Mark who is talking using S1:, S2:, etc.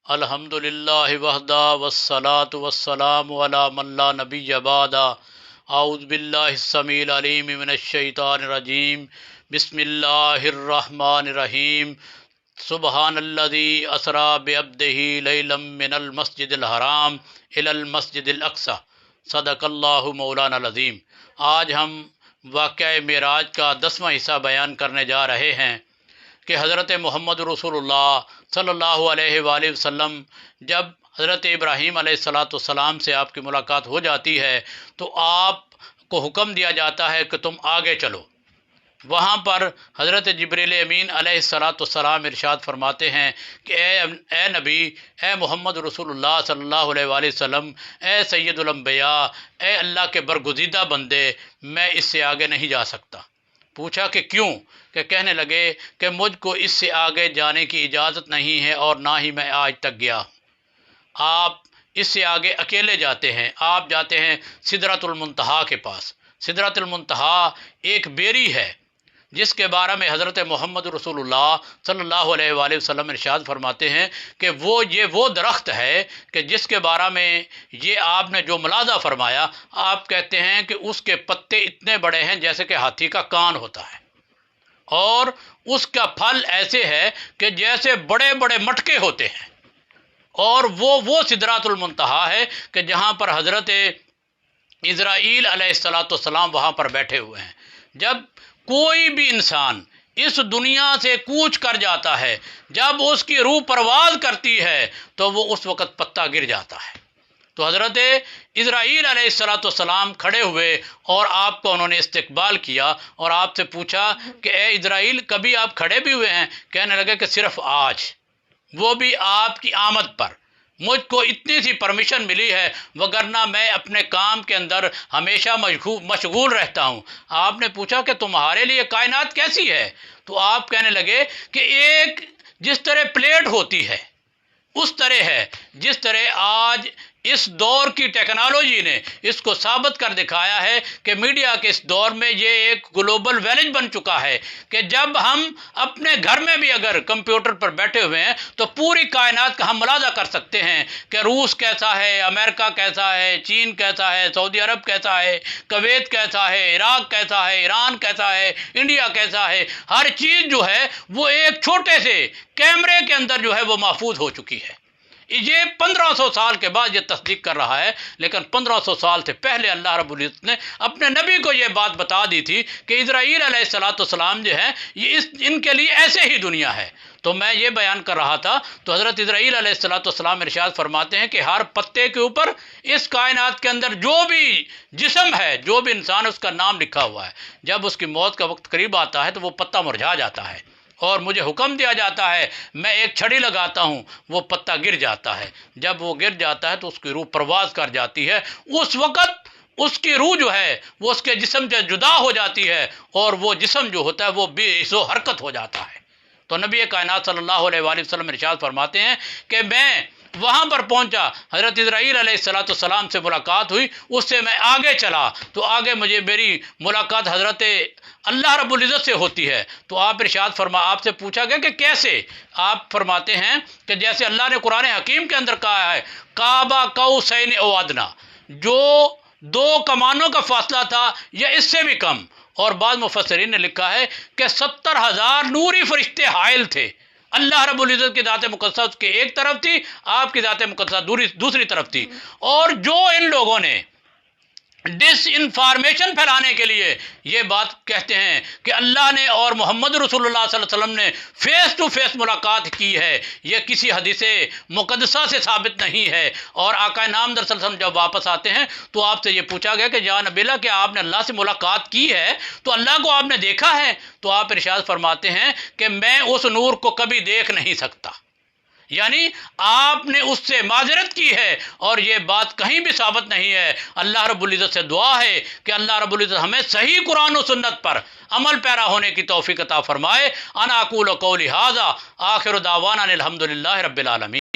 S1: الحمدللہ وحدہ والصلاة والسلام علی من لا نبی بعدہ۔ اعوذ باللہ السمیع العلیم من الشیطان الرجیم۔ بسم اللہ الرحمن الرحیم۔ سبحان الذی اسریٰ بعبدہ لیلا من المسجد الحرام الی المسجد الاقصی۔ صدق اللہ مولانا العظیم۔ آج ہم واقعہ معراج کا 10واں حصہ بیان کرنے جا رہے ہیں کہ حضرت محمد رسول اللہ صلی اللہ علیہ وآلہ وسلم جب حضرت ابراہیم علیہ السلام سے آپ کی ملاقات ہو جاتی ہے تو آپ کو حکم دیا جاتا ہے کہ تم آگے چلو۔ وہاں پر حضرت جبریل امین علیہ السلام ارشاد فرماتے ہیں کہ اے نبی، اے محمد رسول اللہ صلی اللہ علیہ وآلہ وسلم، اے سید الانبیاء، اے اللہ کے برگزیدہ بندے، میں اس سے آگے نہیں جا سکتا۔ پوچھا کہ کیوں؟ کہ کہنے لگے کہ مجھ کو اس سے آگے جانے کی اجازت نہیں ہے اور نہ ہی میں آج تک گیا۔ آپ اس سے آگے اکیلے جاتے ہیں، آپ جاتے ہیں سدرۃ المنتہا کے پاس۔ سدرۃ المنتہا ایک بیری ہے جس کے بارے میں حضرت محمد رسول اللہ صلی اللہ علیہ وآلہ وسلم ارشاد فرماتے ہیں کہ وہ درخت ہے کہ جس کے بارے میں یہ آپ نے جو ملاحظہ فرمایا، آپ کہتے ہیں کہ اس کے پتے اتنے بڑے ہیں جیسے کہ ہاتھی کا کان ہوتا ہے، اور اس کا پھل ایسے ہے کہ جیسے بڑے بڑے مٹکے ہوتے ہیں، اور وہ سدرۃ المنتہا ہے کہ جہاں پر حضرت اسرائیل علیہ السلام وہاں پر بیٹھے ہوئے ہیں۔ جب کوئی بھی انسان اس دنیا سے کوچ کر جاتا ہے، جب اس کی روح پرواز کرتی ہے تو وہ اس وقت پتا گر جاتا ہے۔ تو حضرت اسرائیل علیہ السلام کھڑے ہوئے اور آپ کو انہوں نے استقبال کیا اور آپ سے پوچھا کہ اے اسرائیل، کبھی آپ کھڑے بھی ہوئے ہیں؟ کہنے لگے کہ صرف آج، وہ بھی آپ کی آمد پر۔ مجھ کو اتنی سی پرمیشن ملی ہے، وگرنہ میں اپنے کام کے اندر ہمیشہ مشغول رہتا ہوں۔ آپ نے پوچھا کہ تمہارے لیے کائنات کیسی ہے؟ تو آپ کہنے لگے کہ ایک جس طرح پلیٹ ہوتی ہے اس طرح ہے، جس طرح آج اس دور کی ٹیکنالوجی نے اس کو ثابت کر دکھایا ہے کہ میڈیا کے اس دور میں یہ ایک گلوبل ویلیج بن چکا ہے کہ جب ہم اپنے گھر میں بھی اگر کمپیوٹر پر بیٹھے ہوئے ہیں تو پوری کائنات کا ہم ملاحظہ کر سکتے ہیں کہ روس کیسا ہے، امریکہ کیسا ہے، چین کیسا ہے، سعودی عرب کیسا ہے، کویت کیسا ہے، عراق کیسا ہے، ایران کیسا ہے، انڈیا کیسا ہے۔ ہر چیز جو ہے وہ ایک چھوٹے سے کیمرے کے اندر جو ہے وہ محفوظ ہو چکی ہے۔ یہ 1500 سال کے بعد یہ تصدیق کر رہا ہے، لیکن 1500 سال سے پہلے اللہ رب العزت نے اپنے نبی کو یہ بات بتا دی تھی کہ اسرائیل علیہ السلام جو ہے یہ ان کے لیے ایسے ہی دنیا ہے۔ تو میں یہ بیان کر رہا تھا تو حضرت اسرائیل علیہ السلام ارشاد فرماتے ہیں کہ ہر پتے کے اوپر اس کائنات کے اندر جو بھی جسم ہے، جو بھی انسان ہے، اس کا نام لکھا ہوا ہے۔ جب اس کی موت کا وقت قریب آتا ہے تو وہ پتا مرجھا جاتا ہے اور مجھے حکم دیا جاتا ہے، میں ایک چھڑی لگاتا ہوں، وہ پتا گر جاتا ہے۔ جب وہ گر جاتا ہے تو اس کی روح پرواز کر جاتی ہے۔ اس وقت اس کی روح جو ہے وہ اس کے جسم سے جدا ہو جاتی ہے اور وہ جسم جو ہوتا ہے وہ بے حس و حرکت ہو جاتا ہے۔ تو نبی کائنات صلی اللہ علیہ وآلہ وسلم ارشاد فرماتے ہیں کہ میں وہاں پر پہنچا، حضرت اسرائیل علیہ السلام سے ملاقات ہوئی، اس سے میں آگے چلا تو آگے مجھے میری ملاقات حضرت اللہ رب العزت سے ہوتی ہے۔ تو آپ ارشاد آپ سے پوچھا گیا کہ کیسے؟ آپ فرماتے ہیں کہ جیسے اللہ نے قرآن حکیم کے اندر کہا ہے کعبہ قوسین او ادنی، جو 2 کمانوں کا فاصلہ تھا یا اس سے بھی کم، اور بعض مفسرین نے لکھا ہے کہ 70,000 نوری فرشتے حائل تھے۔ اللہ رب العزت کی ذات مقدسہ اس کے ایک طرف تھی، آپ کی ذات مقدسہ دوسری طرف تھی، اور جو ان لوگوں نے ڈس انفارمیشن پھیلانے کے لیے یہ بات کہتے ہیں کہ اللہ نے اور محمد رسول اللہ صلی اللہ علیہ وسلم نے فیس ٹو فیس ملاقات کی ہے، یہ کسی حدیث مقدسہ سے ثابت نہیں ہے۔ اور آقا نامدار صلی اللہ علیہ وسلم جب واپس آتے ہیں تو آپ سے یہ پوچھا گیا کہ یا نبی اللہ، کیا آپ نے اللہ سے ملاقات کی ہے؟ تو اللہ کو آپ نے دیکھا ہے؟ تو آپ ارشاد فرماتے ہیں کہ میں اس نور کو کبھی دیکھ نہیں سکتا، یعنی آپ نے اس سے معذرت کی ہے، اور یہ بات کہیں بھی ثابت نہیں ہے۔ اللہ رب العزت سے دعا ہے کہ اللہ رب العزت ہمیں صحیح قرآن و سنت پر عمل پیرا ہونے کی توفیق عطا فرمائے۔ انا اقول قولی ھذا آخر دعوانا الحمدللہ رب العالمین۔